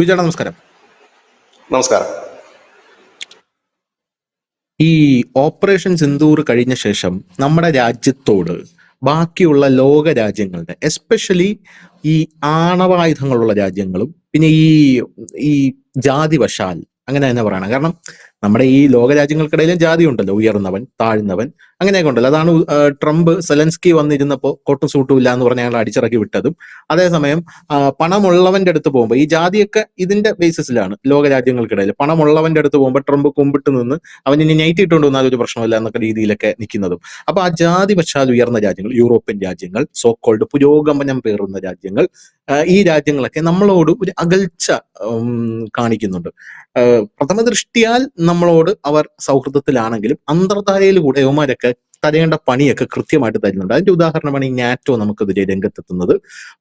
സുചേട്ടാ നമസ്കാരം. നമസ്കാരം. ഈ ഓപ്പറേഷൻ സിന്ദൂർ കഴിഞ്ഞ ശേഷം നമ്മുടെ രാജ്യത്തോട് ബാക്കിയുള്ള ലോക രാജ്യങ്ങളുടെ എസ്പെഷ്യലി ഈ ആണവായുധങ്ങളുള്ള രാജ്യങ്ങളും പിന്നെ ഈ ജാതിവശാൽ അങ്ങനെ തന്നെ പറയണം. കാരണം നമ്മുടെ ഈ ലോക രാജ്യങ്ങൾക്കിടയിലും ജാതി ഉണ്ടല്ലോ, ഉയർന്നവൻ താഴ്ന്നവൻ അങ്ങനെയൊക്കെ ഉണ്ടല്ലോ. അതാണ് ട്രംപ് സെലൻസ്കി വന്നിരുന്നപ്പോൾ കോട്ടും സൂട്ടും ഇല്ല എന്ന് പറഞ്ഞ് ഞങ്ങൾ അടിച്ചിറക്കി വിട്ടതും. അതേസമയം പണമുള്ളവന്റെ അടുത്ത് പോകുമ്പോൾ ഈ ജാതിയൊക്കെ ഇതിന്റെ ബേസിസിലാണ്. ലോക രാജ്യങ്ങൾക്കിടയിൽ പണമുള്ളവന്റെ അടുത്ത് പോകുമ്പോൾ ട്രംപ് കുമ്പിട്ട് നിന്ന് അവൻ ഇനി നൈറ്റ് ഇട്ടുകൊണ്ട് വന്നാൽ ഒരു പ്രശ്നമില്ല എന്നൊക്കെ രീതിയിലൊക്കെ നിൽക്കുന്നതും. അപ്പൊ ആ ജാതി വശാൽ ഉയർന്ന രാജ്യങ്ങൾ, യൂറോപ്യൻ രാജ്യങ്ങൾ, സോക്കോൾഡ് പുരോഗമനം പേറുന്ന രാജ്യങ്ങൾ, ഈ രാജ്യങ്ങളൊക്കെ നമ്മളോട് ഒരു അകൽച്ച കാണിക്കുന്നുണ്ട്. പ്രഥമ ദൃഷ്ടിയാൽ നമ്മളോട് അവർ സൗഹൃദത്തിലാണെങ്കിലും അന്തർധാരയിൽ കൂടെ യവന്മാരൊക്കെ തരേണ്ട പണിയൊക്കെ കൃത്യമായിട്ട് തരുന്നുണ്ട്. അതിന്റെ ഉദാഹരണമാണ് ഈ നാറ്റോ നമുക്കെതിരെ രംഗത്തെത്തുന്നത്.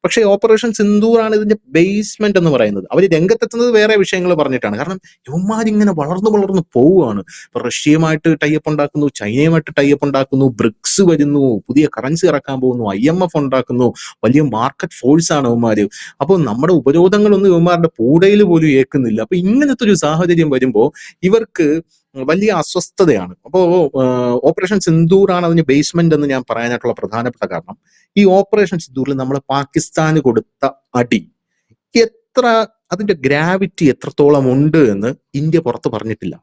പക്ഷേ ഓപ്പറേഷൻ സിന്ദൂറാണ് ഇതിന്റെ ബേസ്മെന്റ് എന്ന് പറയുന്നത്. അവർ രംഗത്തെത്തുന്നത് വേറെ വിഷയങ്ങൾ പറഞ്ഞിട്ടാണ്. കാരണം യവന്മാരിങ്ങനെ വളർന്നു വളർന്നു പോവുകയാണ്. ഇപ്പൊ റഷ്യയുമായിട്ട് ടൈപ്പ് ഉണ്ടാക്കുന്നു, ചൈനയുമായിട്ട് ടൈപ്പ് ഉണ്ടാക്കുന്നു, ബ്രിക്സ് വരുന്നു, പുതിയ കറൻസി ഇറക്കാൻ പോകുന്നു, IMF ഉണ്ടാക്കുന്നു, വലിയ മാർക്കറ്റ് ഫോഴ്സ് ആണ് ഇവന്മാര്. അപ്പോൾ നമ്മുടെ ഉപരോധങ്ങളൊന്നും ഇവന്മാരുടെ പൂടയിൽ പോലും ഏൽക്കുന്നില്ല. അപ്പൊ ഇങ്ങനത്തെ ഒരു സാഹചര്യം വരുമ്പോൾ ഇവർക്ക് വലിയ അസ്വസ്ഥതയാണ്. അപ്പോ ഓപ്പറേഷൻ സിന്ദൂറാണ് അതിന് ബേസ്മെന്റ് എന്ന് ഞാൻ പറയാനായിട്ടുള്ള പ്രധാനപ്പെട്ട കാരണം, ഈ ഓപ്പറേഷൻ സിന്ദൂറിൽ നമ്മൾ പാകിസ്ഥാന് കൊടുത്ത അടി എത്ര, അതിന്റെ ഗ്രാവിറ്റി എത്രത്തോളം ഉണ്ട് എന്ന് ഇന്ത്യ പുറത്ത് പറഞ്ഞിട്ടില്ല.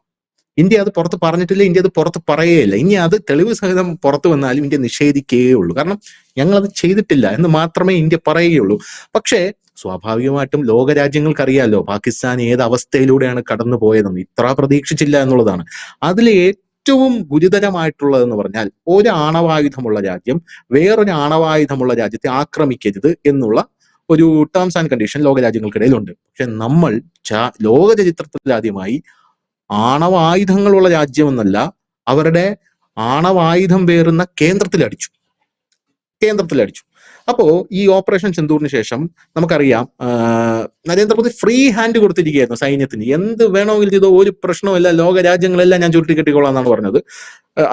ഇന്ത്യ അത് പുറത്ത് പറഞ്ഞിട്ടില്ല, ഇന്ത്യ അത് പുറത്ത് പറയുകയില്ല. ഇനി അത് തെളിവ് സഹിതം പുറത്തു വന്നാലും ഇന്ത്യ നിഷേധിക്കുകയുള്ളൂ. കാരണം ഞങ്ങളത് ചെയ്തിട്ടില്ല എന്ന് മാത്രമേ ഇന്ത്യ പറയുകയുള്ളൂ. പക്ഷേ സ്വാഭാവികമായിട്ടും ലോകരാജ്യങ്ങൾക്ക് അറിയാമല്ലോ പാകിസ്ഥാൻ ഏത് അവസ്ഥയിലൂടെയാണ് കടന്നു പോയതെന്ന്. ഇത്ര പ്രതീക്ഷിച്ചില്ല എന്നുള്ളതാണ്. അതിൽ ഏറ്റവും ഗുരുതരമായിട്ടുള്ളതെന്ന് പറഞ്ഞാൽ, ഒരു ആണവായുധമുള്ള രാജ്യം വേറൊരു ആണവായുധമുള്ള രാജ്യത്തെ ആക്രമിക്കരുത് എന്നുള്ള ഒരു ടേംസ് ആൻഡ് കണ്ടീഷൻ ലോകരാജ്യങ്ങൾക്കിടയിലുണ്ട്. പക്ഷെ നമ്മൾ ലോക ചരിത്രത്തിൽ ആദ്യമായി ആണവായുധങ്ങളുള്ള രാജ്യമെന്നല്ല, അവരുടെ ആണവായുധം വേറുന്ന കേന്ദ്രത്തിലടിച്ചു. അപ്പോ ഈ ഓപ്പറേഷൻ സിന്ദൂറിന് ശേഷം നമുക്കറിയാം, നരേന്ദ്രമോദി ഫ്രീ ഹാൻഡ് കൊടുത്തിരിക്കുകയായിരുന്നു സൈന്യത്തിന്. എന്ത് വേണമെങ്കിലും ചെയ്തോ, ഒരു പ്രശ്നമില്ല, ലോക രാജ്യങ്ങളെല്ലാം ഞാൻ ചുരുട്ടിക്കെട്ടിക്കോളാം എന്നാണ് പറഞ്ഞത്.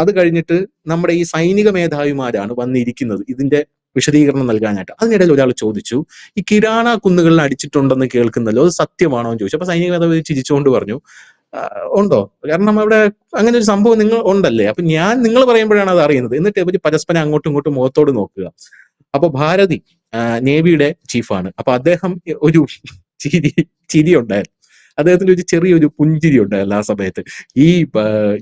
അത് കഴിഞ്ഞിട്ട് നമ്മുടെ ഈ സൈനിക മേധാവിമാരാണ് വന്നിരിക്കുന്നത് ഇതിന്റെ വിശദീകരണം നൽകാനായിട്ട്. അതിനിടയിൽ ഒരാൾ ചോദിച്ചു, ഈ കിരാണ കുന്നുകളിൽ അടിച്ചിട്ടുണ്ടെന്ന് കേൾക്കുന്നല്ലോ, അത് സത്യമാണോ എന്ന് ചോദിച്ചു. അപ്പൊ സൈനിക മേധാവി ചിരിച്ചുകൊണ്ട് പറഞ്ഞു, ഉണ്ടോ, കാരണം അവിടെ അങ്ങനെ ഒരു സംഭവം നിങ്ങൾ ഉണ്ടല്ലേ, അപ്പൊ ഞാൻ നിങ്ങൾ പറയുമ്പോഴാണ് അത് അറിയുന്നത്. എന്നിട്ട് ഇവര് പരസ്പരം അങ്ങോട്ടും ഇങ്ങോട്ടും മുഖത്തോട് നോക്കുക. അപ്പൊ ഭാരതി നേവിയുടെ ചീഫാണ്. അപ്പൊ അദ്ദേഹം ഒരു ചിരി ഉണ്ടായിരുന്നു, അദ്ദേഹത്തിന്റെ ഒരു ചെറിയൊരു പുഞ്ചിരി ഉണ്ടായിരുന്നു ആ സമയത്ത്.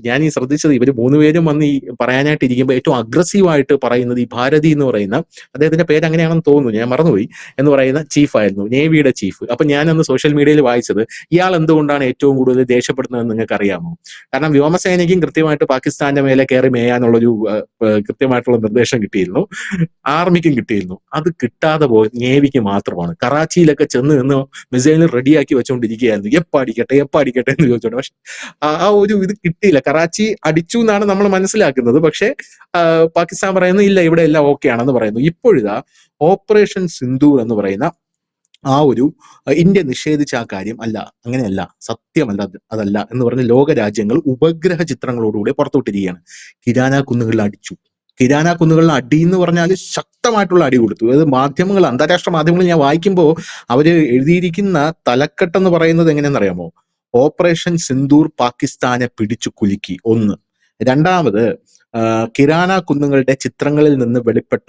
ഞാൻ ഈ ശ്രദ്ധിച്ചത്, ഇവര് മൂന്നുപേരും വന്ന് ഈ പറയാനായിട്ട് ഇരിക്കുമ്പോൾ ഏറ്റവും അഗ്രസീവായിട്ട് പറയുന്നത് ഈ ഭാരതി എന്ന് പറയുന്ന, അദ്ദേഹത്തിന്റെ പേര് അങ്ങനെയാണെന്ന് തോന്നുന്നു, ഞാൻ മറന്നുപോയി, എന്ന് പറയുന്ന ചീഫായിരുന്നു, നേവിയുടെ ചീഫ്. അപ്പൊ ഞാനന്ന് സോഷ്യൽ മീഡിയയിൽ വായിച്ചത്, ഇയാൾ എന്തുകൊണ്ടാണ് ഏറ്റവും കൂടുതൽ ദേഷ്യപ്പെടുന്നതെന്ന് നിങ്ങൾക്ക് അറിയാമോ? കാരണം വ്യോമസേനയ്ക്കും കൃത്യമായിട്ട് പാകിസ്ഥാന്റെ മേലെ കയറി മേയാനുള്ളൊരു കൃത്യമായിട്ടുള്ള നിർദ്ദേശം കിട്ടിയിരുന്നു, ആർമിക്കും കിട്ടിയിരുന്നു. അത് കിട്ടാതെ പോയത് നേവിക്ക് മാത്രമാണ്. കറാച്ചിയിലൊക്കെ ചെന്ന് നിന്ന് മിസൈൽ റെഡിയാക്കി വെച്ചുകൊണ്ടിരിക്കുകയായിരുന്നു, എപ്പ അടിക്കട്ടെ എന്ന് ചോദിച്ചോണ്ട്. പക്ഷെ ആ ഒരു ഇത് കിട്ടിയില്ല. കറാച്ചി അടിച്ചു എന്നാണ് നമ്മൾ മനസ്സിലാക്കുന്നത്. പക്ഷെ പാകിസ്ഥാൻ പറയുന്നു ഇല്ല, ഇവിടെ എല്ലാം ഓക്കെ ആണെന്ന് പറയുന്നു. ഇപ്പോഴിതാ ഓപ്പറേഷൻ സിന്ദൂർ എന്ന് പറയുന്ന ആ ഒരു ഇന്ത്യ നിഷേധിച്ച ആ കാര്യം അല്ല, അങ്ങനെയല്ല, സത്യമല്ല, അതല്ല എന്ന് പറഞ്ഞ് ലോക രാജ്യങ്ങൾ ഉപഗ്രഹ ചിത്രങ്ങളോടുകൂടി പുറത്തുവിട്ടിരിക്കുകയാണ്. കിരാന കുന്നുകളിൽ അടിച്ചു. കിരാന കുന്നുകളിൽ അടി എന്ന് പറഞ്ഞാൽ ശക്തമായിട്ടുള്ള അടി കൊടുത്തു. അത് മാധ്യമങ്ങൾ, അന്താരാഷ്ട്ര മാധ്യമങ്ങൾ ഞാൻ വായിക്കുമ്പോൾ അവര് എഴുതിയിരിക്കുന്ന തലക്കെട്ടെന്ന് പറയുന്നത് എങ്ങനെയെന്നറിയാമോ? ഓപ്പറേഷൻ സിന്ദൂർ പാകിസ്ഥാനെ പിടിച്ചു കുലുക്കി, ഒന്ന്. രണ്ടാമത്, കിരാന കുന്നുകളുടെ ചിത്രങ്ങളിൽ നിന്ന് വെളിപ്പെട്ട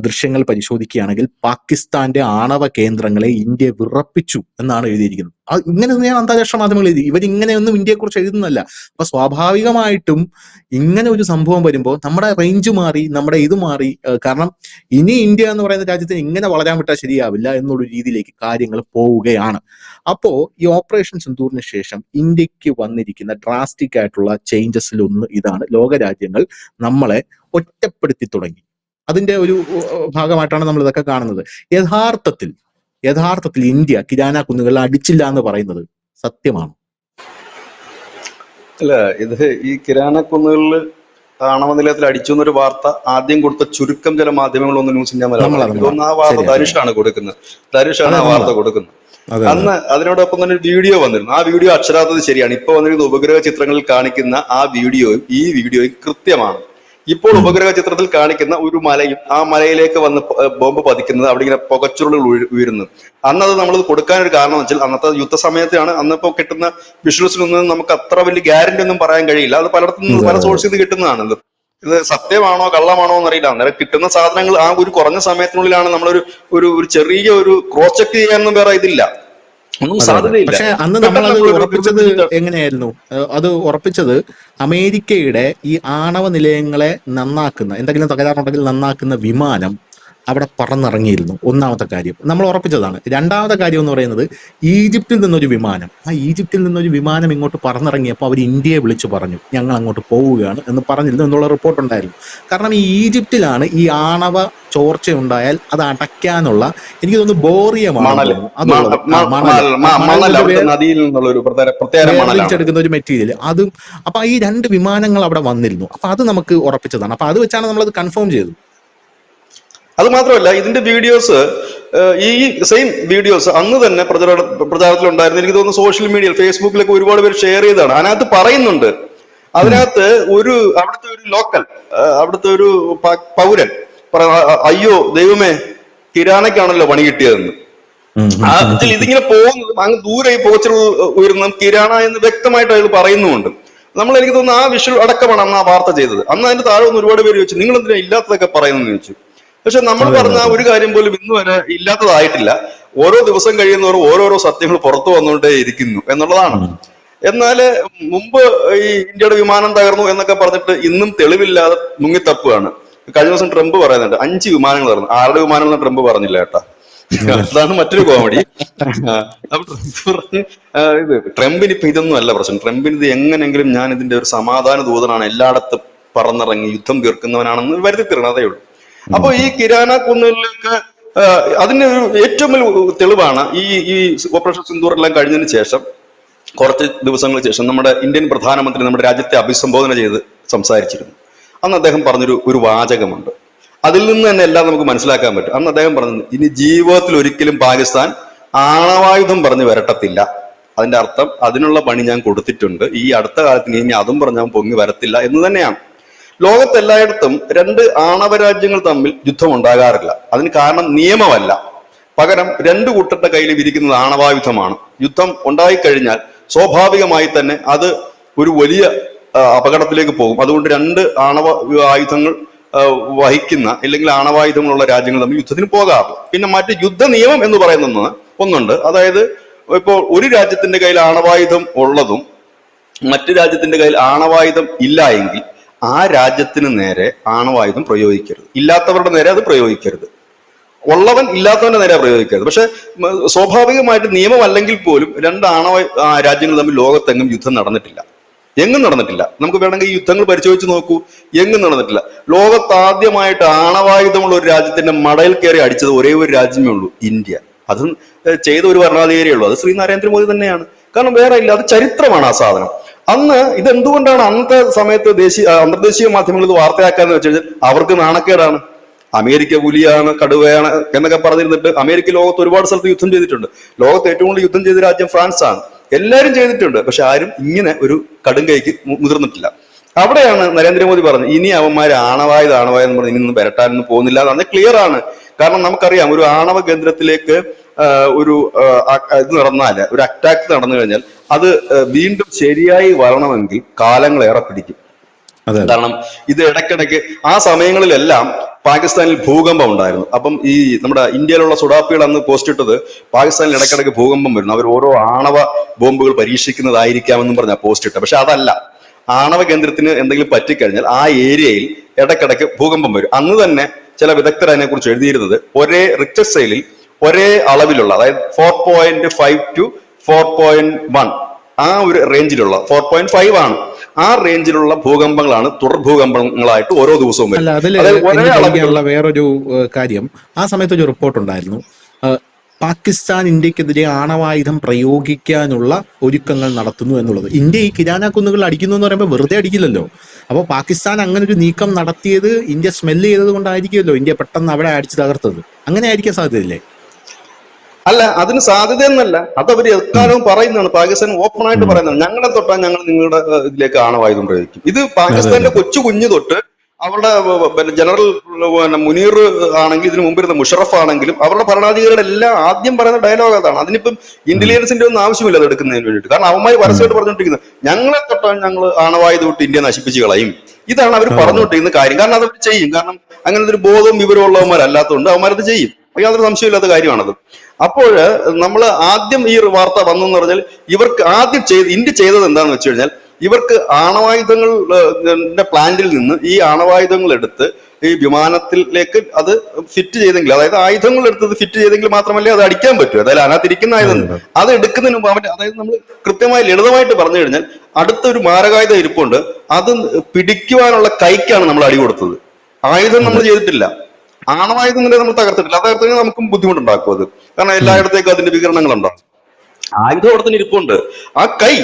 ദൃശ്യങ്ങൾ പരിശോധിക്കുകയാണെങ്കിൽ പാകിസ്ഥാന്റെ ആണവ കേന്ദ്രങ്ങളെ ഇന്ത്യ വിറപ്പിച്ചു എന്നാണ് എഴുതിയിരിക്കുന്നത്. ഇങ്ങനെ തന്നെയാണ് അന്താരാഷ്ട്ര മാധ്യമങ്ങൾ എഴുതി. ഇവരിങ്ങനെയൊന്നും ഇന്ത്യയെക്കുറിച്ച് എഴുതുന്നല്ല. അപ്പൊ സ്വാഭാവികമായിട്ടും ഇങ്ങനെ ഒരു സംഭവം വരുമ്പോൾ നമ്മുടെ റേഞ്ച് മാറി, നമ്മുടെ ഇത് മാറി. കാരണം ഇനി ഇന്ത്യ എന്ന് പറയുന്ന രാജ്യത്തിന് ഇങ്ങനെ വളരാൻ വിട്ടാൽ ശരിയാവില്ല എന്നുള്ള രീതിയിലേക്ക് കാര്യങ്ങൾ പോവുകയാണ്. അപ്പോ ഈ ഓപ്പറേഷൻ സിന്ദൂറിന് ശേഷം ഇന്ത്യക്ക് വന്നിരിക്കുന്ന ഡ്രാസ്റ്റിക് ആയിട്ടുള്ള ചേഞ്ചസിലൊന്ന് ഇതാണ്, ലോകരാജ്യങ്ങൾ നമ്മളെ ഒറ്റപ്പെടുത്തി തുടങ്ങി. അതിന്റെ ഒരു ഭാഗമായിട്ടാണ് നമ്മൾ ഇതൊക്കെ കാണുന്നത്. യഥാർത്ഥത്തിൽ ഇന്ത്യ കിരാന കുന്നുകളിൽ അടിച്ചില്ല എന്ന് പറയുന്നത് സത്യമാണ്. അല്ല, ഇത് ഈ കിരാന കുന്നുകളിൽ ആണവ നിലയത്തിൽ അടിച്ചു എന്നൊരു വാർത്ത ആദ്യം കൊടുത്ത ചുരുക്കം ചില മാധ്യമങ്ങളൊന്നും ന്യൂസ് ഇന്ത്യ മലയാളം, എനിക്ക് തോന്നുന്നു ആ വാർത്ത ധനുഷാണ് കൊടുക്കുന്നത്. ആ വാർത്ത കൊടുക്കുന്നത്. അന്ന് അതിനോടൊപ്പം തന്നെ ഒരു വീഡിയോ വന്നിരുന്നു. ആ വീഡിയോ അക്ഷരാർത്ഥത്തിൽ ശരിയാണ്. ഇപ്പൊ വന്നിരുന്ന ഉപഗ്രഹ ചിത്രങ്ങളിൽ കാണിക്കുന്ന ആ വീഡിയോയും ഈ വീഡിയോയും കൃത്യമാണ്. ഇപ്പോൾ ഉപഗ്രഹ ചിത്രത്തിൽ കാണിക്കുന്ന ഒരു മലയും ആ മലയിലേക്ക് വന്ന് ബോംബ് പതിക്കുന്നത്, അവിടെ ഇങ്ങനെ പുകച്ചുരുളുകൾ ഉയരുന്നു. അന്നത് നമ്മൾ കൊടുക്കാനൊരു കാരണം എന്ന് വെച്ചാൽ അന്നത്തെ യുദ്ധസമയത്താണ്. അന്നിപ്പോ കിട്ടുന്ന വിഷ്വൽസിലൊന്നും നമുക്ക് അത്ര വലിയ ഗ്യാരണ്ടി ഒന്നും പറയാൻ കഴിയില്ല. അത് പലയിടത്തും നിന്ന് പല സോഴ്സിൽ നിന്ന് കിട്ടുന്നതാണ്. ഇത് സത്യമാണോ കള്ളമാണോ എന്നറിയില്ല. അന്നേരം കിട്ടുന്ന സാധനങ്ങൾ ആ ഒരു കുറഞ്ഞ സമയത്തിനുള്ളിലാണ് നമ്മളൊരു ഒരു ചെറിയ ഒരു ക്രോസ് ചെക്ക് ചെയ്യാനൊന്നും വേറെ ഇതില്ല, ഒന്നും സാധ്യതയില്ല. പക്ഷെ അന്ന് നമ്മളത് ഉറപ്പിച്ചത് എങ്ങനെയായിരുന്നു? അത് ഉറപ്പിച്ചത് അമേരിക്കയുടെ ഈ ആണവ നിലയങ്ങളെ നന്നാക്കുന്ന, എന്തെങ്കിലും തകരാറുണ്ടെങ്കിൽ നന്നാക്കുന്ന വിമാനം അവിടെ പറന്നിറങ്ങിയിരുന്നു. ഒന്നാമത്തെ കാര്യം നമ്മൾ ഉറപ്പിച്ചതാണ്. രണ്ടാമത്തെ കാര്യം എന്ന് പറയുന്നത് ഈജിപ്തിൽ നിന്നൊരു വിമാനം, ആ ഈജിപ്തിൽ നിന്നൊരു വിമാനം ഇങ്ങോട്ട് പറന്നിറങ്ങിയപ്പോൾ അവർ ഇന്ത്യയെ വിളിച്ചു പറഞ്ഞു ഞങ്ങൾ അങ്ങോട്ട് പോവുകയാണ് എന്ന് പറഞ്ഞിരുന്നു എന്നുള്ള റിപ്പോർട്ട് ഉണ്ടായിരുന്നു. കാരണം ഈ ഈജിപ്തിലാണ് ഈ ആണവ ചോർച്ച ഉണ്ടായാൽ അത് അടയ്ക്കാനുള്ള, എനിക്ക് തോന്നുന്നു ബോറിയമാണ് വേർതിരിച്ചെടുക്കുന്ന ഒരു മെറ്റീരിയൽ അതും. അപ്പൊ ഈ 2 വിമാനങ്ങൾ അവിടെ വന്നിരുന്നു. അപ്പൊ അത് നമുക്ക് ഉറപ്പിച്ചതാണ്. അപ്പൊ അത് വെച്ചാണ് നമ്മളത് കൺഫേം ചെയ്തത്. അത് മാത്രമല്ല, ഇതിന്റെ വീഡിയോസ്, ഈ സെയിം വീഡിയോസ് അന്ന് തന്നെ പ്രചാരത്തിലുണ്ടായിരുന്നു. എനിക്ക് തോന്നുന്നു സോഷ്യൽ മീഡിയയിൽ, ഫേസ്ബുക്കിലൊക്കെ ഒരുപാട് പേര് ഷെയർ ചെയ്തതാണ്. അതിനകത്ത് പറയുന്നുണ്ട്, അതിനകത്ത് അവിടുത്തെ ഒരു ലോക്കൽ, അവിടുത്തെ ഒരു പൗരൻ അയ്യോ ദൈവമേ കിരാനയ്ക്കാണല്ലോ പണി കിട്ടിയതെന്ന്. ഇതിങ്ങനെ പോകുന്നത് അങ്ങ് ദൂരെ പോച്ചർ ഉയർന്നും കിരാന എന്ന് വ്യക്തമായിട്ട് അയാൾ പറയുന്നുമുണ്ട്. എനിക്ക് തോന്നുന്നു ആ വിഷ്വൽ അടക്കമാണ് അന്ന് ആ വാർത്ത ചെയ്തത്. അന്ന് അതിന്റെ താഴെ ഒന്ന് ഒരുപാട് പേര് ചോദിച്ചു നിങ്ങൾ എന്തിനാ ഇല്ലാത്തതൊക്കെ പറയുന്നെന്ന് ചോദിച്ചു. പക്ഷെ നമ്മൾ പറഞ്ഞ ഒരു കാര്യം പോലും ഇന്ന് വരെ ഇല്ലാത്തതായിട്ടില്ല. ഓരോ ദിവസം കഴിയുന്നവരും ഓരോരോ സത്യങ്ങൾ പുറത്തു വന്നുകൊണ്ടേ ഇരിക്കുന്നു എന്നുള്ളതാണ്. എന്നാല് മുമ്പ് ഈ ഇന്ത്യയുടെ വിമാനം തകർന്നു എന്നൊക്കെ പറഞ്ഞിട്ട് ഇന്നും തെളിവില്ലാതെ മുങ്ങിത്തപ്പുകയാണ്. കഴിഞ്ഞ ദിവസം ട്രംപ് പറയുന്നുണ്ട് 5 വിമാനങ്ങൾ തകർന്നു. 6 വിമാനങ്ങൾ ട്രംപ് പറഞ്ഞില്ല കേട്ടാ. അതാണ് മറ്റൊരു കോമഡി. ട്രംപിന് ഇപ്പൊ ഇതൊന്നും അല്ല പ്രശ്നം. ട്രംപിന് ഇത് എങ്ങനെങ്കിലും ഞാൻ ഇതിന്റെ ഒരു സമാധാന ദൂതനാണ്, എല്ലായിടത്തും പറന്നിറങ്ങി യുദ്ധം തീർക്കുന്നവനാണെന്ന് വരുത്തി തീർക്കണം, അതേ ഉള്ളൂ. അപ്പൊ ഈ കിരാന കുന്നുകളിലേക്ക് അതിന്റെ ഒരു ഏറ്റവും വലിയ തെളിവാണ് ഈ ഓപ്പറേഷൻ സിന്ദൂർ എല്ലാം കഴിഞ്ഞതിന് ശേഷം കുറച്ച് ദിവസങ്ങൾക്ക് ശേഷം നമ്മുടെ ഇന്ത്യൻ പ്രധാനമന്ത്രി നമ്മുടെ രാജ്യത്തെ അഭിസംബോധന ചെയ്ത് സംസാരിച്ചിരുന്നു. അന്ന് അദ്ദേഹം പറഞ്ഞൊരു വാചകമുണ്ട്. അതിൽ നിന്ന് തന്നെ എല്ലാം നമുക്ക് മനസ്സിലാക്കാൻ പറ്റും. അന്ന് അദ്ദേഹം പറഞ്ഞത് ഇനി ജീവിതത്തിൽ ഒരിക്കലും പാകിസ്ഥാൻ ആണവായുധം പറഞ്ഞ് വരട്ടത്തില്ല. അതിന്റെ അർത്ഥം അതിനുള്ള പണി ഞാൻ കൊടുത്തിട്ടുണ്ട്, ഈ അടുത്ത കാലത്ത് ഇനി അതും പറഞ്ഞാൽ പൊങ്ങി വരത്തില്ല എന്ന് തന്നെയാണ്. ലോകത്തെല്ലായിടത്തും 2 ആണവ രാജ്യങ്ങൾ തമ്മിൽ യുദ്ധം ഉണ്ടാകാറില്ല. അതിന് കാരണം നിയമമല്ല, പകരം 2 കൂട്ടരുടെ കയ്യിൽ വിരിക്കുന്നത് ആണവായുധമാണ്. യുദ്ധം ഉണ്ടായിക്കഴിഞ്ഞാൽ സ്വാഭാവികമായി തന്നെ അത് ഒരു വലിയ അപകടത്തിലേക്ക് പോകും. അതുകൊണ്ട് 2 ആണവ ആയുധങ്ങൾ വഹിക്കുന്ന അല്ലെങ്കിൽ ആണവായുധങ്ങളുള്ള രാജ്യങ്ങൾ തമ്മിൽ യുദ്ധത്തിന് പോകാറ്. പിന്നെ മറ്റ് യുദ്ധ നിയമം എന്ന് പറയുന്ന ഒന്നുണ്ട്. അതായത് ഇപ്പോൾ ഒരു രാജ്യത്തിന്റെ കയ്യിൽ ആണവായുധം ഉള്ളതും മറ്റു രാജ്യത്തിന്റെ കയ്യിൽ ആണവായുധം ഇല്ല എങ്കിൽ ആ രാജ്യത്തിന് നേരെ ആണവായുധം പ്രയോഗിക്കരുത്, ഇല്ലാത്തവരുടെ നേരെ അത് പ്രയോഗിക്കരുത്. ഉള്ളവൻ ഇല്ലാത്തവന്റെ നേരെ പ്രയോഗിക്കരുത്. പക്ഷെ സ്വാഭാവികമായിട്ട് നിയമമല്ലെങ്കിൽ പോലും 2 ആണവ രാജ്യങ്ങൾ തമ്മിൽ ലോകത്തെങ്ങും യുദ്ധം നടന്നിട്ടില്ല, എങ്ങും നടന്നിട്ടില്ല. നമുക്ക് വേണമെങ്കിൽ ഈ യുദ്ധങ്ങൾ പരിശോധിച്ച് നോക്കൂ, എങ്ങും നടന്നിട്ടില്ല. ലോകത്താദ്യമായിട്ട് ആണവായുധമുള്ള ഒരു രാജ്യത്തിന്റെ മടയിൽ കയറി അടിച്ചത് ഒരേ ഒരു രാജ്യമേ ഉള്ളൂ, ഇന്ത്യ. അതും ചെയ്ത ഒരു ഭരണാധികാരിയേ ഉള്ളൂ, അത് ശ്രീ നരേന്ദ്രമോദി തന്നെയാണ്. കാരണം വേറെ ഇല്ല, അത് ചരിത്രമാണ് ആ സാധനം. അന്ന് ഇതെന്തുകൊണ്ടാണ് അന്നത്തെ സമയത്ത് അന്തർദേശീയ മാധ്യമങ്ങൾ ഇത് വാർത്തയാക്കാന്ന് വെച്ച് കഴിഞ്ഞാൽ അവർക്ക് നാണക്കേടാണ്. അമേരിക്ക പുലിയാണ്, കടുവയാണ് എന്നൊക്കെ പറഞ്ഞിരുന്നിട്ട് അമേരിക്ക ലോകത്ത് ഒരുപാട് സ്ഥലത്ത് യുദ്ധം ചെയ്തിട്ടുണ്ട്. ലോകത്ത് ഏറ്റവും കൂടുതൽ യുദ്ധം ചെയ്ത രാജ്യം ഫ്രാൻസ് ആണ്. എല്ലാവരും ചെയ്തിട്ടുണ്ട്, പക്ഷെ ആരും ഇങ്ങനെ ഒരു കടുങ്കൈക്ക് മുതിർന്നിട്ടില്ല. അവിടെയാണ് നരേന്ദ്രമോദി പറഞ്ഞത് ഇനി അവന്മാർ ആണവായുധം പറഞ്ഞ് ഇനി വരട്ടാനൊന്നും പോകുന്നില്ല എന്ന്. ക്ലിയർ ആണ്. കാരണം നമുക്കറിയാം, ഒരു ആണവ കേന്ദ്രത്തിലേക്ക് ഒരു ഇത് നടന്നാല്, ഒരു അറ്റാക്ക് നടന്നു കഴിഞ്ഞാൽ അത് വീണ്ടും ശരിയായി വരണമെങ്കിൽ കാലങ്ങളേറെ പിടിക്കും. കാരണം ഇത് ഇടയ്ക്കിടയ്ക്ക് ആ സമയങ്ങളിലെല്ലാം പാകിസ്ഥാനിൽ ഭൂകമ്പം ഉണ്ടായിരുന്നു. അപ്പം ഈ നമ്മുടെ ഇന്ത്യയിലുള്ള സുഡാപ്പികൾ അന്ന് പോസ്റ്റ് ഇട്ടത് പാകിസ്ഥാനിൽ ഇടയ്ക്കിടയ്ക്ക് ഭൂകമ്പം വരുന്നു, അവർ ഓരോ ആണവ ബോംബുകൾ പരീക്ഷിക്കുന്നതായിരിക്കാമെന്നും പറഞ്ഞ പോസ്റ്റ് ഇട്ടത്. പക്ഷെ അതല്ല, ആണവ കേന്ദ്രത്തിന് എന്തെങ്കിലും പറ്റിക്കഴിഞ്ഞാൽ ആ ഏരിയയിൽ ഇടയ്ക്കിടയ്ക്ക് ഭൂകമ്പം വരും. അന്ന് തന്നെ ചില വിദഗ്ധർ അതിനെ കുറിച്ച് എഴുതിയിരുന്നത് ഒരേ റിക്ടർ സ്കെയിലിൽ ഒരേ അളവിലുള്ള, അതായത് 4.5 to 4.1 ആ ഒരു റേഞ്ചിലുള്ള 4.5 ആണ്, ആ റേഞ്ചിലുള്ള ഭൂകമ്പങ്ങളാണ് തുടർ ഭൂകമ്പങ്ങളായിട്ട് ഓരോ ദിവസവും അല്ല. അതിലുള്ള വേറൊരു കാര്യം, ആ സമയത്ത് ഒരു റിപ്പോർട്ട് ഉണ്ടായിരുന്നു, പാകിസ്ഥാൻ ഇന്ത്യക്കെതിരെ ആണവായുധം പ്രയോഗിക്കാനുള്ള ഒരുക്കങ്ങൾ നടത്തുന്നു എന്നുള്ളത്. ഇന്ത്യ ഈ കിരാന കുന്നുകൾ അടിക്കുന്നു എന്ന് പറയുമ്പോൾ വെറുതെ അടിക്കില്ലല്ലോ. അപ്പോൾ പാകിസ്ഥാൻ അങ്ങനെ ഒരു നീക്കം നടത്തിയത് ഇന്ത്യ സ്മെല്ല് ചെയ്തത് കൊണ്ടായിരിക്കുമല്ലോ ഇന്ത്യ പെട്ടെന്ന് അവിടെ അടിച്ചു തകർത്തത്. അങ്ങനെ ആയിരിക്കാൻ സാധ്യതയില്ലേ? അല്ല, അതിന് സാധ്യതയൊന്നല്ല, അത് അവർ എക്കാലവും പറയുന്നതാണ്. പാകിസ്ഥാൻ ഓപ്പൺ ആയിട്ട് പറയുന്നതാണ്, ഞങ്ങളെ തൊട്ടാൽ ഞങ്ങൾ നിങ്ങളുടെ ഇതിലേക്ക് ആണവായുധം പ്രയോഗിക്കും. ഇത് പാകിസ്ഥാന്റെ കൊച്ചു കുഞ്ഞു തൊട്ട് അവരുടെ ജനറൽ മുനീർ ആണെങ്കിൽ, ഇതിനു മുമ്പിരുന്ന മുഷറഫ് ആണെങ്കിലും അവരുടെ ഭരണാധികാരികളുടെ എല്ലാം ആദ്യം പറയുന്ന ഡയലോഗ് അതാണ്. അതിനിപ്പം ഇന്റലിജൻസിന്റെ ഒന്നും ആവശ്യമില്ല അത് എടുക്കുന്നതിന് വേണ്ടിയിട്ട്. കാരണം അവന്മാർ പരസ്യമായിട്ട് പറഞ്ഞുകൊണ്ടിരിക്കുന്നത് ഞങ്ങളെ തൊട്ടാൽ ഞങ്ങൾ ആണവായുധം വിട്ട് ഇന്ത്യ നശിപ്പിച്ച് കളയും. ഇതാണ് അവർ പറഞ്ഞുകൊണ്ടിരിക്കുന്ന കാര്യം. കാരണം അത് ചെയ്യും. കാരണം അങ്ങനത്തെ ഒരു ബോധവും വിവരമുള്ളവന്മാരല്ലാത്തതുകൊണ്ട് അവന്മാരത് ചെയ്യും. യാതൊരു സംശയമില്ലാത്ത കാര്യമാണത്. അപ്പോൾ നമ്മൾ ആദ്യം ഈ വാർത്ത വന്നെന്ന് പറഞ്ഞാൽ, ഇവർക്ക് ആദ്യം ഇന്ത്യ ചെയ്തത് എന്താണെന്ന് വെച്ച് കഴിഞ്ഞാൽ, ഇവർക്ക് ആണവായുധങ്ങളുടെ പ്ലാന്റിൽ നിന്ന് ഈ ആണവായുധങ്ങൾ എടുത്ത് ഈ വിമാനത്തിലേക്ക് അത് ഫിറ്റ് ചെയ്തെങ്കിൽ, അതായത് ആയുധങ്ങൾ എടുത്തത് ഫിറ്റ് ചെയ്തെങ്കിൽ മാത്രമല്ലേ അത് അടിക്കാൻ പറ്റൂ. അതായത് അതിനകത്തിരിക്കുന്ന ആയുധം അത് എടുക്കുന്നതിന് മുമ്പ് അതായത് നമ്മൾ കൃത്യമായി ലളിതമായിട്ട് പറഞ്ഞു കഴിഞ്ഞാൽ, അടുത്തൊരു മാരകായുധം ഇരിപ്പുണ്ട്, അത് പിടിക്കുവാനുള്ള കൈക്കാണ് നമ്മൾ അടി കൊടുത്തത്. ആയുധം നമ്മൾ ചെയ്തിട്ടില്ല. ആണവായുധം നമ്മൾ തകർത്തിട്ടില്ല. അത് തകർത്ത് നമുക്കും ബുദ്ധിമുട്ടുണ്ടാക്കും അത്. കാരണം എല്ലായിടത്തേക്കും അതിന്റെ വികരണങ്ങൾ ഉണ്ടാകും. ആയുധം അവിടെ തന്നെ ഇരിപ്പുണ്ട്. ആ കൈ,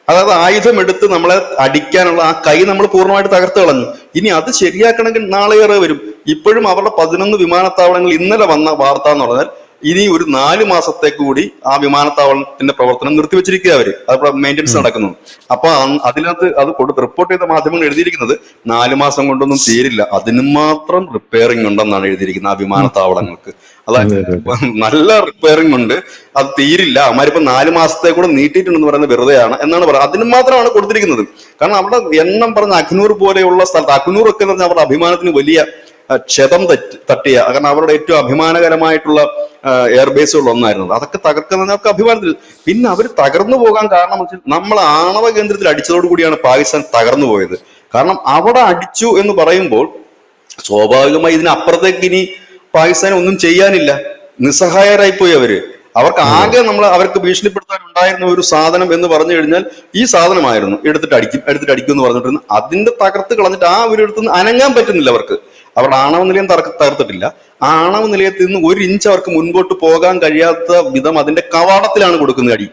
അതായത് ആയുധം എടുത്ത് നമ്മളെ അടിക്കാനുള്ള ആ കൈ നമ്മൾ പൂർണ്ണമായിട്ട് തകർത്ത് കളഞ്ഞു. ഇനി അത് ശരിയാക്കണമെങ്കിൽ നാളെയേറെ വരും. ഇപ്പോഴും അവരുടെ 11 വിമാനത്താവളങ്ങൾ, ഇന്നലെ വന്ന വാർത്ത എന്ന് പറഞ്ഞാൽ ഇനി ഒരു 4 മാസത്തേക്ക് കൂടി ആ വിമാനത്താവളത്തിന്റെ പ്രവർത്തനം നിർത്തിവെച്ചിരിക്കുക അവര്. അത് മെയിൻ്റെനൻസ് നടക്കുന്നു. അപ്പൊ അതിനകത്ത് അത് റിപ്പോർട്ട് ചെയ്ത മാധ്യമങ്ങൾ എഴുതിയിരിക്കുന്നത് 4 മാസം കൊണ്ടൊന്നും തീരില്ല, അതിന് മാത്രം റിപ്പയറിംഗ് ഉണ്ടെന്നാണ് എഴുതിയിരിക്കുന്നത് ആ വിമാനത്താവളങ്ങൾക്ക്. അതായത് നല്ല റിപ്പയറിംഗ് ഉണ്ട്, അത് തീരില്ല, അവന്മാരിപ്പോ 4 മാസത്തെ കൂടെ നീട്ടിയിട്ടുണ്ടെന്ന് പറയുന്നത് വെറുതെയാണ് എന്നാണ് പറയുന്നത്. അതിന് മാത്രമാണ് കൊടുത്തിരിക്കുന്നത്. കാരണം അവിടെ എണ്ണം പറഞ്ഞ അഖ്നൂർ പോലെയുള്ള സ്ഥലത്ത്, അഖ്നൂർ ഒക്കെ എന്ന് പറഞ്ഞാൽ അവരുടെ അഭിമാനത്തിന് വലിയ ക്ഷതം തട്ടിയ, കാരണം അവരുടെ ഏറ്റവും അഭിമാനകരമായിട്ടുള്ള എയർബേസുകൾ ഒന്നായിരുന്നു. അതൊക്കെ തകർക്കുന്നവർക്ക് അഭിമാനത്തിൽ. പിന്നെ അവർ തകർന്നു പോകാൻ കാരണം നമ്മൾ ആണവ കേന്ദ്രത്തിൽ അടിച്ചതോടുകൂടിയാണ് പാകിസ്ഥാൻ തകർന്നു പോയത്. കാരണം അവിടെ അടിച്ചു എന്ന് പറയുമ്പോൾ സ്വാഭാവികമായി ഇതിനപ്പുറത്തേക്ക് ഇനി പാകിസ്ഥാൻ ഒന്നും ചെയ്യാനില്ല. നിസ്സഹായരായിപ്പോയി അവര്. അവർക്ക് ആകെ അവർക്ക് ഭീഷണിപ്പെടുത്താൻ ഉണ്ടായിരുന്ന ഒരു സാധനം എന്ന് പറഞ്ഞു കഴിഞ്ഞാൽ ഈ സാധനമായിരുന്നു. എടുത്തിട്ട് അടിക്കും എന്ന് പറഞ്ഞിട്ടിരുന്നു. അതിന്റെ തകർത്ത് കളഞ്ഞിട്ട് ആ ഒരു അടുത്തുനിന്ന് അനങ്ങാൻ പറ്റുന്നില്ല അവർക്ക്. അവരുടെ ആണവ നിലയം തകർത്തിട്ടില്ല. ആ ആണവ നിലയത്തിൽ നിന്ന് 1 ഇഞ്ച് അവർക്ക് മുൻപോട്ട് പോകാൻ കഴിയാത്ത വിധം അതിന്റെ കവാടത്തിലാണ് കൊടുക്കുന്ന അടി.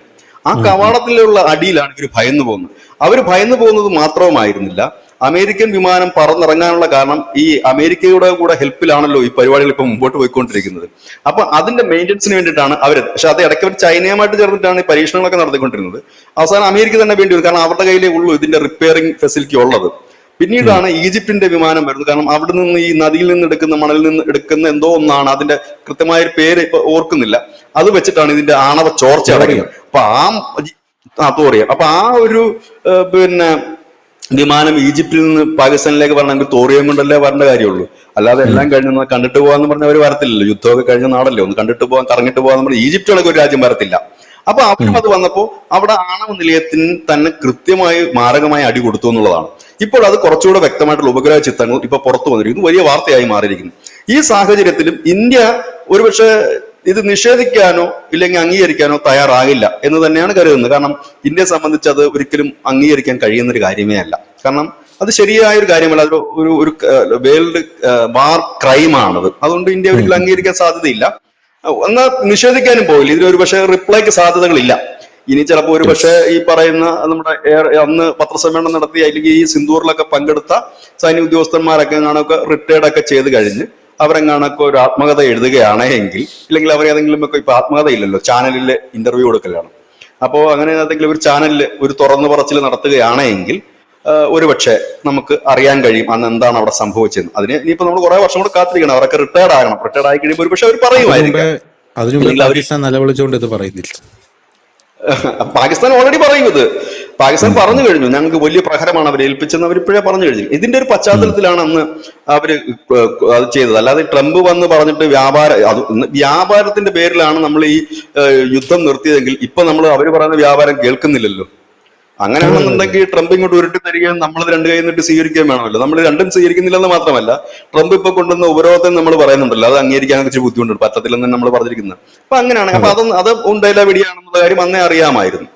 ആ കവാടത്തിലുള്ള അടിയിലാണ് ഇവർ ഭയന്നു പോകുന്നത്. അവർ ഭയന്നു പോകുന്നത് മാത്രവുമായിരുന്നില്ല, അമേരിക്കൻ വിമാനം പറന്നിറങ്ങാനുള്ള കാരണം ഈ അമേരിക്കയുടെ കൂടെ ഹെൽപ്പിലാണല്ലോ ഈ പരിപാടികൾ ഇപ്പൊ മുമ്പോട്ട് പോയിക്കൊണ്ടിരിക്കുന്നത്. അപ്പൊ അതിന്റെ മെയിൻ്റെനൻസിന് വേണ്ടിയിട്ടാണ് അവർ. പക്ഷെ അത് ഇടയ്ക്ക് അവർ ചൈനയുമായിട്ട് ചേർന്നിട്ടാണ് ഈ പരീക്ഷണങ്ങളൊക്കെ നടത്തിക്കൊണ്ടിരുന്നത്. അവസാനം അമേരിക്ക തന്നെ വേണ്ടി വരും. കാരണം അവരുടെ കയ്യിലേ ഉള്ളൂ ഇതിന്റെ റിപ്പയറിംഗ് ഫെസിലിറ്റി ഉള്ളത്. പിന്നീടാണ് ഈജിപ്തിന്റെ വിമാനം വരുന്നത്. കാരണം അവിടെ നിന്ന് ഈ നദിയിൽ നിന്ന് എടുക്കുന്ന, മണലിൽ നിന്ന് എടുക്കുന്ന എന്തോ ഒന്നാണ്, അതിന്റെ കൃത്യമായ ഒരു പേര് ഇപ്പൊ ഓർക്കുന്നില്ല, അത് വെച്ചിട്ടാണ് ഇതിന്റെ ആണവ ചോർച്ച അടയ്ക്കുന്നത്. അപ്പൊ തോറിയം. അപ്പൊ ആ ഒരു വിമാനം ഈജിപ്തിൽ നിന്ന് പാകിസ്ഥാനിലേക്ക് വരണമെങ്കിൽ തോറിയം കൊണ്ടല്ലേ വരേണ്ട കാര്യമുള്ളൂ. അല്ലാതെ എല്ലാം കഴിഞ്ഞ് കണ്ടിട്ട് പോകാന്ന് പറഞ്ഞ അവർ വരത്തില്ലല്ലോ. യുദ്ധമൊക്കെ കഴിഞ്ഞ നാടല്ലേ, ഒന്ന് കണ്ടിട്ട് പോകാൻ, കറങ്ങിട്ട് പോകാന്ന് പറഞ്ഞാൽ ഈജിപ്തിലൊക്കെ ഒരു രാജ്യം വരത്തില്ല. അപ്പൊ അവരും അത് വന്നപ്പോ അവിടെ ആണവ നിലയത്തിന് തന്നെ കൃത്യമായി മാരകമായി അടി കൊടുത്തു എന്നുള്ളതാണ്. ഇപ്പോൾ അത് കുറച്ചുകൂടെ വ്യക്തമായിട്ടുള്ള ഉപഗ്രഹ ചിത്രങ്ങൾ ഇപ്പൊ പുറത്തു വന്നിരിക്കുന്നു, വലിയ വാർത്തയായി മാറിയിരിക്കുന്നു. ഈ സാഹചര്യത്തിലും ഇന്ത്യ ഒരുപക്ഷെ ഇത് നിഷേധിക്കാനോ ഇല്ലെങ്കിൽ അംഗീകരിക്കാനോ തയ്യാറാകില്ല എന്ന് തന്നെയാണ് കരുതുന്നത്. കാരണം ഇന്ത്യയെ സംബന്ധിച്ച് അത് ഒരിക്കലും അംഗീകരിക്കാൻ കഴിയുന്ന ഒരു കാര്യമേ അല്ല. കാരണം അത് ശരിയായ ഒരു കാര്യമല്ല. അത് ഒരു വേൾഡ് വാർ ക്രൈമാണത്. അതുകൊണ്ട് ഇന്ത്യ ഒരിക്കലും അംഗീകരിക്കാൻ സാധ്യതയില്ല. എന്നാൽ നിഷേധിക്കാനും പോകില്ല. ഇതിലൊരു പക്ഷേ റിപ്ലൈക്ക് സാധ്യതകളില്ല. ഇനി ചിലപ്പോൾ ഒരു പക്ഷേ ഈ പറയുന്ന നമ്മുടെ അന്ന് പത്രസമ്മേളനം നടത്തി അല്ലെങ്കിൽ ഈ സിന്ദൂറിലൊക്കെ പങ്കെടുത്ത സൈനിക ഉദ്യോഗസ്ഥന്മാരൊക്കെ എങ്ങാണൊക്കെ റിട്ടയർഡ് ഒക്കെ ചെയ്ത് കഴിഞ്ഞ് അവരെങ്ങാണൊക്കെ ഒരു ആത്മകഥ എഴുതുകയാണെങ്കിൽ, ഇല്ലെങ്കിൽ അവരേതെങ്കിലും ഒക്കെ ഇപ്പൊ ആത്മകഥ ഇല്ലല്ലോ, ചാനലിൽ ഇന്റർവ്യൂ കൊടുക്കലാണ്. അപ്പോൾ അങ്ങനെ ഏതെങ്കിലും ഒരു ചാനലിൽ ഒരു തുറന്നു പറച്ചിൽ നടത്തുകയാണെങ്കിൽ ഒരുപക്ഷെ നമുക്ക് അറിയാൻ കഴിയും അന്ന് എന്താണ് അവിടെ സംഭവിച്ചത്. അതിന് ഇനിയിപ്പോ നമ്മൾ കുറെ വർഷം കൂടെ കാത്തിരിക്കണം. അവരൊക്കെ റിട്ടയർഡ് ആകണം. റിട്ടയർഡ് ആയി കഴിയുമ്പോൾ ഒരുപക്ഷെ അവർ പറയുമായിരിക്കും. പാകിസ്ഥാൻ ഓൾറെഡി പറയും ഇത്. പാകിസ്ഥാൻ പറഞ്ഞു കഴിഞ്ഞു, ഞങ്ങൾക്ക് വലിയ പ്രഹരമാണ് അവർ ഏൽപ്പിച്ചെന്ന് അവരിപ്പോഴേ പറഞ്ഞു കഴിഞ്ഞു. ഇതിന്റെ ഒരു പശ്ചാത്തലത്തിലാണ് അന്ന് അവര് അത് ചെയ്തത്. അല്ലാതെ ട്രംപ് വന്ന് പറഞ്ഞിട്ട് വ്യാപാരത്തിന്റെ പേരിലാണ് നമ്മൾ ഈ യുദ്ധം നിർത്തിയതെങ്കിൽ ഇപ്പൊ നമ്മൾ അവര് പറയുന്ന വ്യാപാരം കേൾക്കുന്നില്ലല്ലോ. അങ്ങനെയാണെന്നുണ്ടെങ്കിൽ ട്രംപ് ഇങ്ങോട്ട് ഉരുട്ടി തരികയും നമ്മളത് 2 കൈ നിന്നിട്ട് സ്വീകരിക്കുകയും വേണമല്ലോ. നമ്മൾ രണ്ടും സ്വീകരിക്കുന്നില്ലെന്ന് മാത്രമല്ല, ട്രംപ് ഇപ്പൊ കൊണ്ടുവന്ന ഉപരോധം നമ്മൾ പറയുന്നുണ്ടല്ലോ, അത് അംഗീകരിക്കാൻ വെച്ച് ബുദ്ധിമുട്ടുണ്ട്, പറ്റത്തില്ലെന്ന് നമ്മൾ പറഞ്ഞിരിക്കുന്നത്. അപ്പൊ അങ്ങനെയാണ്. അപ്പൊ അത് ഉണ്ടയില വെടിയാണെന്നുള്ള കാര്യം അന്നേ അറിയാമായിരുന്നു.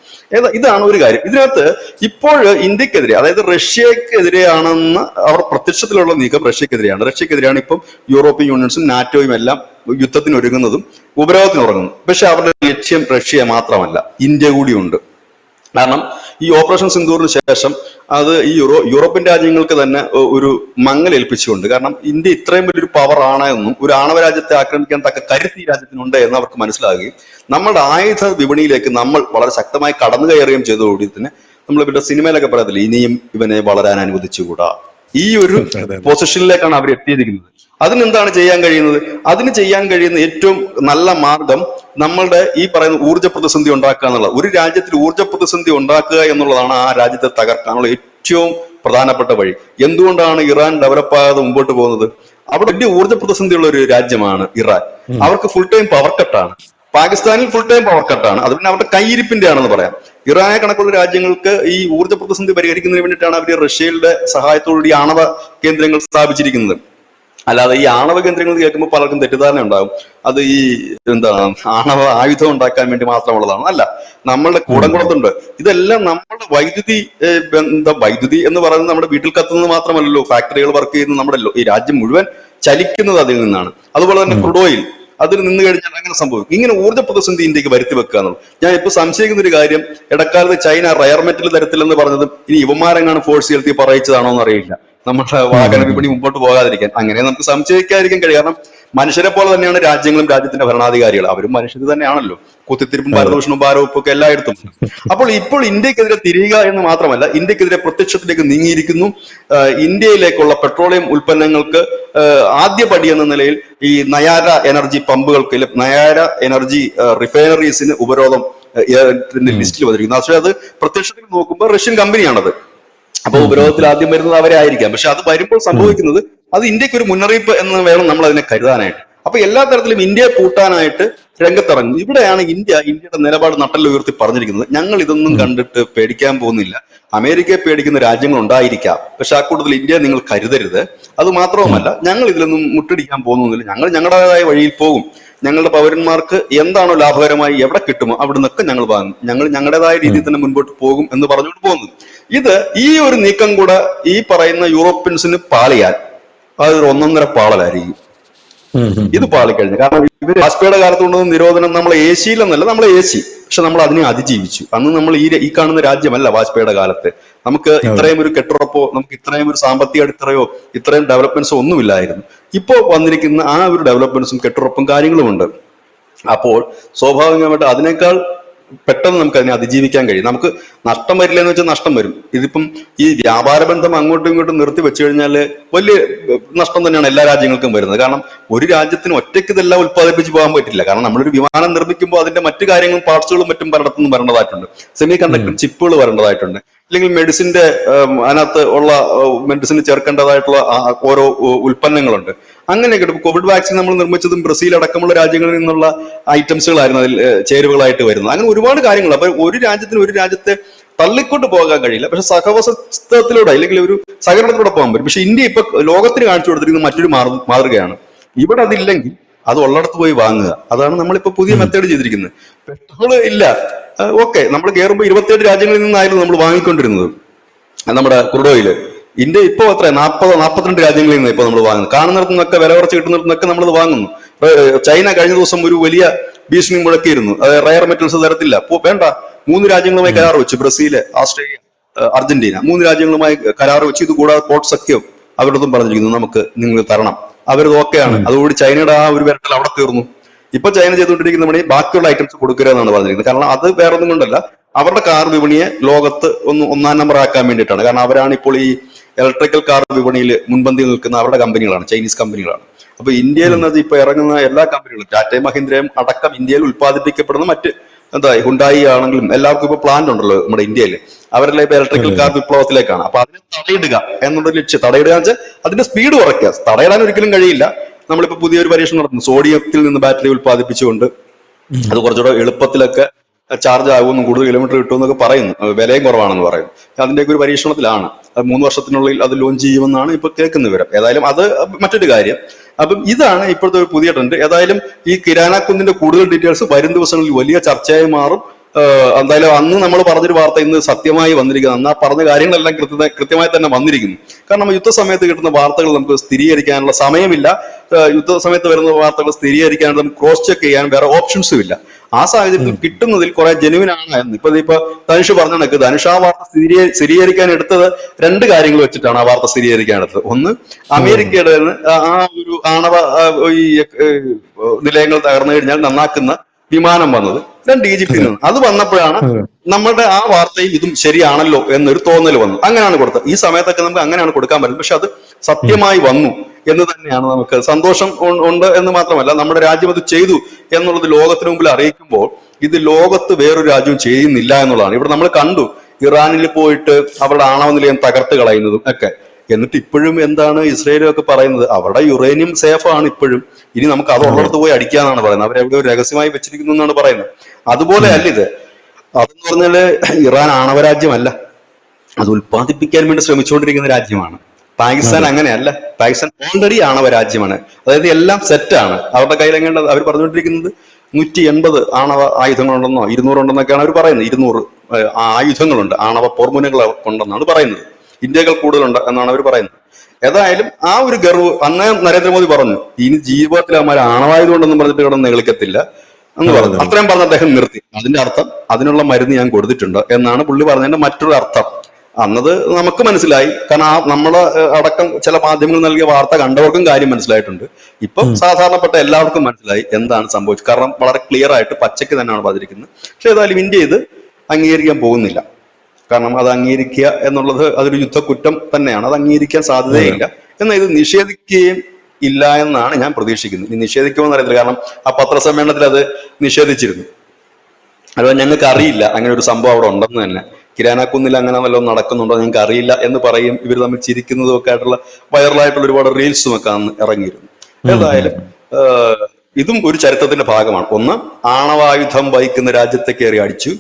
ഇതാണ് ഒരു കാര്യം. ഇതിനകത്ത് ഇപ്പോൾ ഇന്ത്യക്കെതിരെ, അതായത് റഷ്യക്കെതിരെയാണെന്ന് അവർ പ്രത്യക്ഷത്തിലുള്ള നീക്കം റഷ്യക്കെതിരെയാണ്. റഷ്യക്കെതിരെയാണ് ഇപ്പം യൂറോപ്യൻ യൂണിയൻസും നാറ്റോയും എല്ലാം യുദ്ധത്തിന് ഒരുങ്ങുന്നതും ഉപരോധത്തിന് ഉറങ്ങുന്നതും. പക്ഷെ അവരുടെ ലക്ഷ്യം റഷ്യ മാത്രമല്ല, ഇന്ത്യ കൂടിയുണ്ട്. കാരണം ഈ ഓപ്പറേഷൻ സിന്ദൂറിന് ശേഷം അത് ഈ യൂറോപ്യൻ രാജ്യങ്ങൾക്ക് തന്നെ ഒരു മങ്ങലേൽപ്പിച്ചുകൊണ്ട്, കാരണം ഇന്ത്യ ഇത്രയും വലിയൊരു പവർ ആണ് എന്നും ഒരു ആണവ രാജ്യത്തെ ആക്രമിക്കാൻ തക്ക കരുത്ത് ഈ രാജ്യത്തിനുണ്ട് എന്ന് അവർക്ക് മനസ്സിലാകുകയും നമ്മുടെ ആയുധ വിപണിയിലേക്ക് നമ്മൾ വളരെ ശക്തമായി കടന്നു കയറുകയും ചെയ്തതോടെ തന്നെ നമ്മൾ ഇവരുടെ സിനിമയിലൊക്കെ പറയത്തില്ല, ഇനിയും ഇവനെ വളരാൻ അനുവദിച്ചുകൂടാ, ഈ ഒരു പൊസിഷനിലേക്കാണ് അവർ എത്തിയിരിക്കുന്നത്. അതിനെന്താണ് ചെയ്യാൻ കഴിയുന്നത്? അതിന് ചെയ്യാൻ കഴിയുന്ന ഏറ്റവും നല്ല മാർഗം നമ്മളുടെ ഈ പറയുന്ന ഊർജ്ജ പ്രതിസന്ധി ഉണ്ടാക്കുക എന്നുള്ളത്. ഒരു രാജ്യത്തിൽ ഊർജ്ജ പ്രതിസന്ധി ഉണ്ടാക്കുക എന്നുള്ളതാണ് ആ രാജ്യത്തെ തകർക്കാനുള്ള ഏറ്റവും പ്രധാനപ്പെട്ട വഴി. എന്തുകൊണ്ടാണ് ഇറാൻ ഡെവലപ്പാകാതെ മുമ്പോട്ട് പോകുന്നത്? അവിടെ വലിയ ഊർജ്ജ പ്രതിസന്ധിയുള്ള ഒരു രാജ്യമാണ് ഇറാൻ. അവർക്ക് ഫുൾ ടൈം പവർ കട്ടാണ്. പാകിസ്ഥാനിൽ ഫുൾ ടൈം പവർ കട്ടാണ്. അത് പിന്നെ അവരുടെ കയ്യിരിപ്പിന്റെ ആണെന്ന് പറയാം. ഇറാനെ കണക്കുള്ള രാജ്യങ്ങൾക്ക് ഈ ഊർജ്ജ പ്രതിസന്ധി പരിഹരിക്കുന്നതിന് വേണ്ടിയിട്ടാണ് അവർ റഷ്യയുടെ സഹായത്തോടുകൂടി ആണവ കേന്ദ്രങ്ങൾ സ്ഥാപിച്ചിരിക്കുന്നത്. അല്ലാതെ ഈ ആണവ കേന്ദ്രങ്ങൾ കേൾക്കുമ്പോൾ പലർക്കും തെറ്റിദ്ധാരണ ഉണ്ടാകും, അത് ഈ ആണവ ആയുധം ഉണ്ടാക്കാൻ വേണ്ടി മാത്രമുള്ളതാണ്. അല്ല, നമ്മളുടെ കൂടംകുളത്തുണ്ട്. ഇതെല്ലാം നമ്മളുടെ വൈദ്യുതി എന്ന് പറയുന്നത് നമ്മുടെ വീട്ടിൽ കത്തുന്നത് മാത്രമല്ലല്ലോ, ഫാക്ടറികൾ വർക്ക് ചെയ്യുന്നത്, നമ്മുടെ ഈ രാജ്യം മുഴുവൻ ചലിക്കുന്നത് അതിൽ നിന്നാണ്. അതുപോലെ തന്നെ ക്രൂഡ് ഓയിൽ അതിൽ നിന്ന് കഴിഞ്ഞാൽ അങ്ങനെ സംഭവിക്കും. ഇങ്ങനെ ഊർജ്ജ പ്രതിസന്ധി ഇന്ത്യക്ക് വരുത്തി വെക്കുക എന്നുള്ളത്. ഞാൻ ഇപ്പൊ സംശയിക്കുന്ന ഒരു കാര്യം, ഇടക്കാലത്ത് ചൈന റയർ മെറ്റൽ തരത്തിലെന്ന് പറഞ്ഞത് ഇനി ഇവന്മാരെങ്ങാണ് ഫോഴ്സ് ചെലുത്തി പറയിച്ചതാണോ എന്നറിയില്ല, നമ്മുടെ വാഹന വിപണി മുമ്പോട്ട് പോകാതിരിക്കാൻ. അങ്ങനെ നമുക്ക് സംശയിക്കാതിരിക്കാൻ കഴിയും. കാരണം മനുഷ്യരെ പോലെ തന്നെയാണ് രാജ്യങ്ങളും രാജ്യത്തിന്റെ ഭരണാധികാരികൾ. അവരും മനുഷ്യർ തന്നെയാണല്ലോ. കുത്തിത്തിരിപ്പും ഭാരതഭൂഷണും ഭാരവപ്പും ഒക്കെ എല്ലായിടത്തും. ഇപ്പോൾ ഇന്ത്യക്കെതിരെ തിരിയുക എന്ന് മാത്രമല്ല, ഇന്ത്യക്കെതിരെ പ്രത്യക്ഷത്തിലേക്ക് നീങ്ങിയിരിക്കുന്നു. ഇന്ത്യയിലേക്കുള്ള പെട്രോളിയം ഉൽപ്പന്നങ്ങൾക്ക് ആദ്യ പടി എന്ന നിലയിൽ ഈ നയാര എനർജി പമ്പുകൾക്ക്, നയാര എനർജി റിഫൈനറീസിന് ഉപരോധം ലിസ്റ്റിൽ വന്നിരിക്കുന്നു. പക്ഷേ അത് പ്രത്യക്ഷത്തിൽ നോക്കുമ്പോൾ റഷ്യൻ കമ്പനിയാണത്. അപ്പൊ ഉപരോധത്തിൽ ആദ്യം വരുന്നത് അവരെ ആയിരിക്കാം. പക്ഷെ അത് വരുമ്പോൾ സംഭവിക്കുന്നത് അത് ഇന്ത്യക്ക് ഒരു മുന്നറിയിപ്പ് എന്ന് വേണം നമ്മൾ അതിനെ കരുതാനായിട്ട്. അപ്പൊ എല്ലാ തരത്തിലും ഇന്ത്യയെ കൂട്ടാനായിട്ട് രംഗത്തിറങ്ങും. ഇവിടെയാണ് ഇന്ത്യയുടെ നിലപാട് നട്ടലുയർത്തി പറഞ്ഞിരിക്കുന്നത്. ഞങ്ങൾ ഇതൊന്നും കണ്ടിട്ട് പേടിക്കാൻ പോകുന്നില്ല. അമേരിക്കയെ പേടിക്കുന്ന രാജ്യങ്ങൾ ഉണ്ടായിരിക്കാം, പക്ഷെ ആ കൂട്ടത്തിൽ ഇന്ത്യയെ നിങ്ങൾ കരുതരുത്. അത് മാത്രവുമല്ല, ഞങ്ങൾ ഇതിലൊന്നും മുട്ടടിക്കാൻ പോകുന്നില്ല. ഞങ്ങൾ ഞങ്ങളുടേതായ വഴിയിൽ പോകും. ഞങ്ങളുടെ പൗരന്മാർക്ക് എന്താണോ ലാഭകരമായി എവിടെ കിട്ടുമോ അവിടെ നിന്നൊക്കെ ഞങ്ങൾ വാങ്ങും. ഞങ്ങൾ ഞങ്ങളുടേതായ രീതിയിൽ തന്നെ മുൻപോട്ട് പോകും എന്ന് പറഞ്ഞുകൊണ്ട് പോകുന്നു. ഈ ഒരു നീക്കം കൂടെ ഈ പറയുന്ന യൂറോപ്യൻസിന് പാളിയാൽ അതൊരു ഒന്നൊന്നര പാളലായിരിക്കും. ഇത് പാളിക്കഴിഞ്ഞു. കാരണം ഇവര് വാജ്പേയിയുടെ കാലത്ത് കൊണ്ടുവന്ന നിരോധനം നമ്മളെ ഏഷ്യയിലെന്നല്ല, നമ്മളെ ഏശി. പക്ഷെ നമ്മൾ അതിനെ അതിജീവിച്ചു. അന്ന് നമ്മൾ ഈ കാണുന്ന രാജ്യമല്ല വാജ്പേയിയുടെ കാലത്ത്. നമുക്ക് ഇത്രയും ഒരു കെട്ടുറപ്പോ, നമുക്ക് ഇത്രയും ഒരു സാമ്പത്തിക അടിത്തറയോ ഇത്രയും ഡെവലപ്മെന്റ്സോ ഒന്നുമില്ലായിരുന്നു. ഇപ്പോ വന്നിരിക്കുന്ന ആ ഒരു ഡെവലപ്മെന്റ്സും കെട്ടുറപ്പും കാര്യങ്ങളുമുണ്ട്. അപ്പോൾ സ്വാഭാവികമായിട്ട് അതിനേക്കാൾ പെട്ടെന്ന് നമുക്ക് അതിനെ അതിജീവിക്കാൻ കഴിയും. നമുക്ക് നഷ്ടം വരില്ല എന്ന് വെച്ചാൽ നഷ്ടം വരും. ഇതിപ്പം ഈ വ്യാപാര ബന്ധം അങ്ങോട്ടും ഇങ്ങോട്ടും നിർത്തി വെച്ചു കഴിഞ്ഞാൽ വലിയ നഷ്ടം തന്നെയാണ് എല്ലാ രാജ്യങ്ങൾക്കും വരുന്നത്. കാരണം ഒരു രാജ്യത്തിന് ഒറ്റയ്ക്ക് ഇതെല്ലാം ഉത്പാദിപ്പിച്ച് പോകാൻ പറ്റില്ല. കാരണം നമ്മളൊരു വിമാനം നിർമ്മിക്കുമ്പോൾ അതിന്റെ മറ്റു കാര്യങ്ങളും പാർട്സുകളും മറ്റും പലയിടത്തുനിന്ന് വരേണ്ടതായിട്ടുണ്ട്. സെമി കണ്ടക്ടർ ചിപ്പുകൾ വരേണ്ടതായിട്ടുണ്ട്. അല്ലെങ്കിൽ മെഡിസിന്റെ അതിനകത്ത് ഉള്ള മെഡിസിന് ചേർക്കേണ്ടതായിട്ടുള്ള ഓരോ ഉൽപ്പന്നങ്ങളുണ്ട്. അങ്ങനെയൊക്കെ കോവിഡ് വാക്സിൻ നമ്മൾ നിർമ്മിച്ചതും ബ്രസീൽ അടക്കമുള്ള രാജ്യങ്ങളിൽ നിന്നുള്ള ഐറ്റംസുകളായിരുന്നു അതിൽ ചേരുവകളായിട്ട് വരുന്നത്. അങ്ങനെ ഒരുപാട് കാര്യങ്ങൾ. അപ്പൊ ഒരു രാജ്യത്തെ തള്ളിക്കൊണ്ട് പോകാൻ കഴിയില്ല. പക്ഷെ സഹവസ്തത്തിലൂടെ അല്ലെങ്കിൽ ഒരു സഹകരണത്തിലൂടെ പോകാൻ പറ്റും. പക്ഷെ ഇന്ത്യ ഇപ്പൊ ലോകത്തിന് കാണിച്ചു കൊടുത്തിരിക്കുന്ന മറ്റൊരു മാതൃകയാണ്. ഇവിടെ അതില്ലെങ്കിൽ അത് ഉള്ളിടത്ത് പോയി വാങ്ങുക. അതാണ് നമ്മളിപ്പോ പുതിയ മെത്തേഡ് ചെയ്തിരിക്കുന്നത്. പെട്രോൾ ഇല്ല, ഓക്കെ, നമ്മൾ കയറുമ്പോൾ 27 രാജ്യങ്ങളിൽ നിന്നായിരുന്നു നമ്മൾ വാങ്ങിക്കൊണ്ടിരുന്നത് നമ്മുടെ ക്രൂഡ് ഓയിൽ. ഇന്ത്യ ഇപ്പോ എത്ര 42 രാജ്യങ്ങളിൽ നിന്ന് ഇപ്പൊ നമ്മൾ വാങ്ങുന്നത്. കാണുന്നിടത്തു നിന്നൊക്കെ വില കുറച്ച് കിട്ടുന്നിടത്തുനിന്നൊക്കെ നമ്മൾ വാങ്ങുന്നു. ചൈന കഴിഞ്ഞ ദിവസം ഒരു വലിയ ഭീഷണി മുഴക്കിയിരുന്നു, റയർ മെറ്റൽസ് തരത്തില്ല. വേണ്ട, 3 രാജ്യങ്ങളുമായി കരാർ വെച്ചു. ബ്രസീല്, ഓസ്ട്രേലിയ, അർജന്റീന 3 രാജ്യങ്ങളുമായി കരാർ വെച്ച്. ഇത് കൂടാതെ പോർട്ട് സഖ്യം അവരോടൊന്നും പറഞ്ഞിരിക്കുന്നു, നമുക്ക് നിങ്ങൾ തരണം. അവരത് ഓക്കെയാണ്. അതുകൂടി ചൈനയുടെ ആ ഒരു വിരട്ടൽ അവിടെ തീർന്നു. ഇപ്പൊ ചൈന ചെയ്തുകൊണ്ടിരിക്കുന്ന പണി ബാക്കിയുള്ള ഐറ്റംസ് കൊടുക്കുക എന്നാണ് പറഞ്ഞിരിക്കുന്നത്. കാരണം അത് വേറെ ഒന്നും കൊണ്ടല്ല, അവരുടെ കാർ വിപണിയെ ലോകത്ത് ഒന്നാം നമ്പർ ആക്കാൻ വേണ്ടിയിട്ടാണ്. കാരണം അവരാണ് ഇപ്പോൾ ഈ ഇലക്ട്രിക്കൽ കാർ വിപണിയിൽ മുൻപന്തി നിൽക്കുന്ന അവരുടെ കമ്പനികളാണ്, ചൈനീസ് കമ്പനികളാണ്. അപ്പൊ ഇന്ത്യയിൽ എന്നത് ഇപ്പൊ ഇറങ്ങുന്ന എല്ലാ കമ്പനികളും, ടാറ്റയും മഹീന്ദ്രയും അടക്കം ഇന്ത്യയിൽ ഉത്പാദിപ്പിക്കപ്പെടുന്ന മറ്റ് ഹുണ്ടായി ആണെങ്കിലും എല്ലാവർക്കും ഇപ്പൊ പ്ലാന്റ് ഉണ്ടല്ലോ നമ്മുടെ ഇന്ത്യയിൽ. അവരെല്ലാം ഇപ്പൊ ഇലക്ട്രിക്കൽ കാർ വിപ്ലവത്തിലേക്കാണ്. അപ്പൊ അതിനെ തടയിടുക എന്നുള്ള ലക്ഷ്യം. തടയിടുക എന്ന് വെച്ചാൽ അതിന്റെ സ്പീഡ് കുറയ്ക്കുക. തടയിടാൻ ഒരിക്കലും കഴിയില്ല. നമ്മളിപ്പോ പുതിയൊരു പരീക്ഷണം നടത്തുന്നു, സോഡിയത്തിൽ നിന്ന് ബാറ്ററി ഉത്പാദിപ്പിച്ചുകൊണ്ട് അത് കുറച്ചുകൂടെ എളുപ്പത്തിലൊക്കെ ചാർജ് ആകുമെന്നും കൂടുതൽ കിലോമീറ്റർ കിട്ടുമെന്നൊക്കെ പറയുന്നു. വിലയും കുറവാണെന്ന് പറയുന്നു. അതിന്റെയൊക്കെ ഒരു പരീക്ഷണത്തിലാണ്. 3 വർഷത്തിനുള്ളിൽ അത് ലോഞ്ച് ചെയ്യുമെന്നാണ് ഇപ്പൊ കേൾക്കുന്ന വിവരം. ഏതായാലും അത് മറ്റൊരു കാര്യം. അപ്പം ഇതാണ് ഇപ്പോഴത്തെ ഒരു പുതിയ ട്രെൻഡ്. ഏതായാലും ഈ കിരാനക്കുന്നിന്റെ കൂടുതൽ ഡീറ്റെയിൽസ് വരും ദിവസങ്ങളിൽ വലിയ ചർച്ചയായി മാറും. എന്തായാലും അന്ന് നമ്മൾ പറഞ്ഞൊരു വാർത്ത ഇന്ന് സത്യമായി വന്നിരിക്കുന്നത്. അന്ന് ആ പറഞ്ഞ കാര്യങ്ങളെല്ലാം കൃത്യമായി തന്നെ വന്നിരിക്കുന്നു. കാരണം യുദ്ധസമയത്ത് കിട്ടുന്ന വാർത്തകൾ നമുക്ക് സ്ഥിരീകരിക്കാനുള്ള സമയമില്ല. യുദ്ധസമയത്ത് വരുന്ന വാർത്തകൾ സ്ഥിരീകരിക്കാനുള്ള നമുക്ക് ക്രോസ് ചെക്ക് ചെയ്യാൻ വേറെ ഓപ്ഷൻസും ഇല്ല. ആ സാഹചര്യത്തിൽ കിട്ടുന്നതിൽ കുറെ ജെനുവിൻ ആണ്. ഇപ്പൊ ധനുഷ് പറഞ്ഞ കണക്ക് ധനുഷ് ആ വാർത്ത സ്ഥിരീകരിക്കാൻ എടുത്തത് 2 കാര്യങ്ങൾ വെച്ചിട്ടാണ് ആ വാർത്ത സ്ഥിരീകരിക്കാൻ എടുത്തത്. ഒന്ന്, അമേരിക്കയുടെ ആ ഒരു ആണവ ഈ നിലയങ്ങൾ തകർന്നു കഴിഞ്ഞാൽ നന്നാക്കുന്ന വിമാനം വന്നത്. രണ്ട് ഈജിപ്തിൽ നിന്ന്. അത് വന്നപ്പോഴാണ് നമ്മുടെ ആ വാർത്തയും ഇതും ശരിയാണല്ലോ എന്നൊരു തോന്നൽ വന്നു. അങ്ങനെയാണ് കൊടുത്തത്. ഈ സമയത്തൊക്കെ നമുക്ക് അങ്ങനെയാണ് കൊടുക്കാൻ പറ്റുന്നത്. പക്ഷെ അത് സത്യമായി വന്നു എന്ന് തന്നെയാണ് നമുക്ക് സന്തോഷം ഉണ്ട് എന്ന് മാത്രമല്ല, നമ്മുടെ രാജ്യം അത് ചെയ്തു എന്നുള്ളത് ലോകത്തിന് മുമ്പിൽ അറിയിക്കുമ്പോൾ ഇത് ലോകത്ത് വേറൊരു രാജ്യവും ചെയ്യുന്നില്ല എന്നുള്ളതാണ്. ഇവിടെ നമ്മൾ കണ്ടു ഇറാനിൽ പോയിട്ട് അവരുടെ ആണവ നിലയം തകർത്ത് കളയുന്നതും ഒക്കെ. എന്നിട്ട് ഇപ്പോഴും എന്താണ് ഇസ്രയേലൊക്കെ പറയുന്നത്, അവരുടെ യുറേനിയം സേഫ് ആണ് ഇപ്പോഴും, ഇനി നമുക്ക് അത് ഉള്ളിടത്ത് പോയി അടിക്കാന്നാണ് പറയുന്നത്. അവരെവിടെ രഹസ്യമായി വെച്ചിരിക്കുന്നു എന്നാണ് പറയുന്നത്. അതുപോലെ അല്ല ഇത്. അതെന്ന് പറഞ്ഞാല് ഇറാൻ ആണവരാജ്യമല്ല, അത് ഉൽപ്പാദിപ്പിക്കാൻ വേണ്ടി ശ്രമിച്ചുകൊണ്ടിരിക്കുന്ന രാജ്യമാണ്. പാകിസ്ഥാൻ അങ്ങനെയല്ല. പാകിസ്ഥാൻ ഓൾറെഡി ആണവ രാജ്യമാണ്. അതായത് എല്ലാം സെറ്റാണ് അവരുടെ കയ്യിലെങ്ങേണ്ടത്. അവർ പറഞ്ഞുകൊണ്ടിരിക്കുന്നത് 180 ആണവ ആയുധങ്ങളുണ്ടെന്നോ 200 ഉണ്ടെന്നൊക്കെയാണ് അവർ പറയുന്നത്. 200 ആയുധങ്ങളുണ്ട്, ആണവ പോർമുനകൾ ഉണ്ടെന്നാണ് പറയുന്നത്. ഇന്ത്യകൾ കൂടുതലുണ്ട് എന്നാണ് അവർ പറയുന്നത്. ഏതായാലും ആ ഒരു ഗർവ് അന്ന് നരേന്ദ്രമോദി പറഞ്ഞു, ഇനി ജീവിതത്തിൽ അവന്മാർ ആണവായുധം ഉണ്ടെന്ന് പറഞ്ഞിട്ട് കിടന്ന് നിഗളിക്കത്തില്ല എന്ന് പറഞ്ഞു. അത്രയും പറഞ്ഞ് അദ്ദേഹം നിർത്തി. അതിന്റെ അർത്ഥം അതിനുള്ള മരുന്ന് ഞാൻ കൊടുത്തിട്ടുണ്ട് എന്നാണ് പുള്ളി പറഞ്ഞതിന്റെ മറ്റൊരു അർത്ഥം. അന്നത് നമുക്ക് മനസ്സിലായി. കാരണം ആ നമ്മളെ അടക്കം ചില മാധ്യമങ്ങൾ നൽകിയ വാർത്ത കണ്ടവർക്കും കാര്യം മനസ്സിലായിട്ടുണ്ട്. ഇപ്പം സാധാരണപ്പെട്ട എല്ലാവർക്കും മനസ്സിലായി എന്താണ് സംഭവിച്ചത്. കാരണം വളരെ ക്ലിയർ ആയിട്ട് പച്ചയ്ക്ക് തന്നെയാണ് പറഞ്ഞിരിക്കുന്നത്. പക്ഷെ ഏതായാലും ഇന്ത്യ ഇത് അംഗീകരിക്കാൻ പോകുന്നില്ല. കാരണം അത് അംഗീകരിക്കുക എന്നുള്ളത് അതൊരു യുദ്ധക്കുറ്റം തന്നെയാണ്. അത് അംഗീകരിക്കാൻ സാധ്യതയില്ല. എന്നാൽ ഇത് നിഷേധിക്കുകയും ഇല്ല എന്നാണ് ഞാൻ പ്രതീക്ഷിക്കുന്നത്. ഇനി നിഷേധിക്കുമെന്ന് അറിയത്തില്ല. കാരണം ആ പത്രസമ്മേളനത്തിൽ അത് നിഷേധിച്ചിരുന്നു. അതുപോലെ ഞങ്ങൾക്ക് അറിയില്ല അങ്ങനെ ഒരു സംഭവം അവിടെ ഉണ്ടെന്ന് തന്നെ. കിരാനാക്കുന്നിൽ അങ്ങനെ വല്ലതും നടക്കുന്നുണ്ടോ ഞങ്ങൾക്ക് അറിയില്ല എന്ന് പറയും. ഇവർ തമ്മിൽ ചിരിക്കുന്നതും ഒക്കെ ആയിട്ടുള്ള വൈറലായിട്ടുള്ള ഒരുപാട് റീൽസും ഒക്കെ അന്ന് ഇറങ്ങിയിരുന്നു. ഏതായാലും ഇതും ഒരു ചരിത്രത്തിന്റെ ഭാഗമാണ്. ഒന്ന്, ആണവായുധം വഹിക്കുന്ന രാജ്യത്തെ കയറി അടിച്ചു.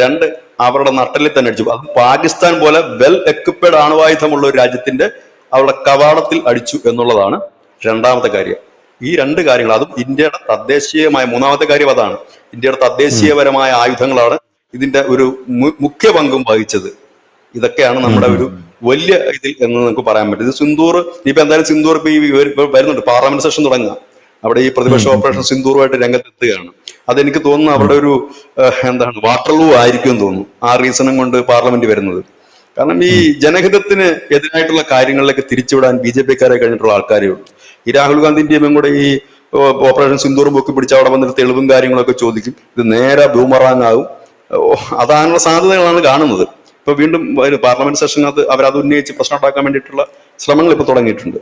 രണ്ട്, അവരുടെ നട്ടലിൽ തന്നെ അടിച്ചു. അത് പാകിസ്ഥാൻ പോലെ വെൽ എക്വിപ്ഡ് ആണവായുധമുള്ള ഒരു രാജ്യത്തിന്റെ അവരുടെ കവാടത്തിൽ അടിച്ചു എന്നുള്ളതാണ് രണ്ടാമത്തെ കാര്യം. ഈ രണ്ട് കാര്യങ്ങൾ, അതും ഇന്ത്യയുടെ തദ്ദേശീയമായ, മൂന്നാമത്തെ കാര്യം അതാണ്, ഇന്ത്യയുടെ തദ്ദേശീയപരമായ ആയുധങ്ങളാണ് ഇതിന്റെ ഒരു മുഖ്യ പങ്കും വഹിച്ചത്. ഇതൊക്കെയാണ് നമ്മുടെ ഒരു വലിയ ഇതിൽ എന്ന് നമുക്ക് പറയാൻ പറ്റും. ഇത് സിന്ദൂർ ഇപ്പൊ എന്തായാലും സിന്ദൂർ ഇപ്പൊ ഈ വരുന്നുണ്ട്, പാർലമെന്റ് സെഷൻ തുടങ്ങുക. അവിടെ ഈ പ്രതിപക്ഷ ഓപ്പറേഷൻ സിന്ദൂറുമായിട്ട് രംഗത്തെത്തുകയാണ്. അതെനിക്ക് തോന്നുന്നു അവരുടെ ഒരു വാട്ടർലൂ ആയിരിക്കും എന്ന് തോന്നുന്നു. ആ റീസണും കൊണ്ട് പാർലമെന്റ് വരുന്നത്. കാരണം ഈ ജനഹിതത്തിന് എതിരായിട്ടുള്ള കാര്യങ്ങളിലേക്ക് തിരിച്ചുവിടാൻ BJP-ക്കാരെ കഴിഞ്ഞിട്ടുള്ള ആൾക്കാരേ ഉള്ളൂ. ഈ രാഹുൽ ഗാന്ധിന്റെയും കൂടെ ഈ ഓപ്പറേഷൻ സിന്ദൂറും പൊക്കി പിടിച്ച് അവിടെ വന്നിട്ട് തെളിവും കാര്യങ്ങളൊക്കെ ചോദിക്കും. ഇത് നേരെ ബൂമറാങ് ആകും. അതാനുള്ള സാധ്യതകളാണ് കാണുന്നത്. ഇപ്പൊ വീണ്ടും പാർലമെന്റ് സെഷനകത്ത് അവരത് ഉന്നയിച്ച് പ്രശ്നം ഉണ്ടാക്കാൻ വേണ്ടിയിട്ടുള്ള ശ്രമങ്ങൾ ഇപ്പൊ തുടങ്ങിയിട്ടുണ്ട്.